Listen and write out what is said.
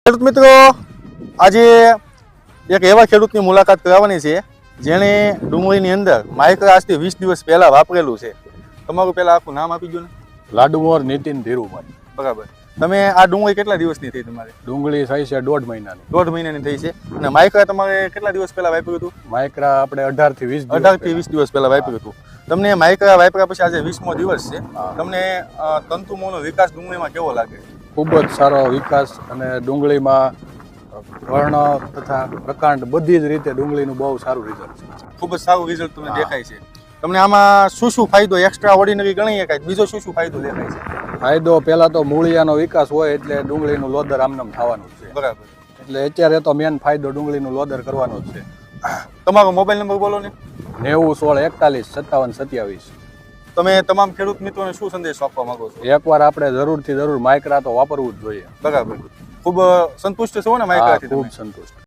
ખેડૂત મિત્રો, આજે એક એવા ખેડૂતની મુલાકાત કરાવવાની છે જેણે ડુંગળીની અંદર માઇક્રો આજથી 20 દિવસ પહેલા વાપરેલું છે. તમારું પહેલા આખું નામ આપી દો ને. લાડુમોર નીતિન ધીરુભાઈ. બરાબર. તમે આ ડુંગળી કેટલા દિવસની થઈ તમારે? ડુંગળી થઈ છે 1.5 મહિનાની. 1.5 મહિનાની થઈ છે. અને માઇક્રા તમારે કેટલા દિવસ પહેલા વાપર્યું હતું? માઇક્રા આપણે 18 થી 20 18 થી 20 દિવસ પહેલા વાપર્યું હતું. તમને માઇક્રા વાપર્યા પછી આજે 20મો દિવસ છે. તમને તંતુમોનો વિકાસ ડુંગળીમાં કેવો લાગે? ખૂબ જ સારો વિકાસ અને ડુંગળીમાં વર્ણ તથા પ્રકાંડ બધી જ રીતે ડુંગળીનું બહુ સારું રિઝલ્ટ છે. ખૂબ જ સારું રિઝલ્ટ તમને દેખાય છે. તમને આમાં શું શું ફાયદો એક્સ્ટ્રા ઓર્ડિનરી ગણી શકાય? બીજો શું શું ફાયદો દેખાય છે? ફાયદો પહેલા તો મૂળિયાનો વિકાસ હોય એટલે ડુંગળીનું લોદર આમનામ થવાનું જ છે. બરાબર. એટલે અત્યારે તો મેન ફાયદો ડુંગળીનું લોદર કરવાનો જ છે. તમારો મોબાઈલ નંબર બોલો ને. 90 16 41 57 27. તમે તમામ ખેડૂત મિત્રોને શું સંદેશ આપવા માંગો છો? એકવાર આપણે જરૂરથી જરૂર માઇક્રા તો વાપરવું જ જોઈએ. બરાબર. ખૂબ સંતુષ્ટ છો ને માઇક્રાથી? ખૂબ સંતુષ્ટ.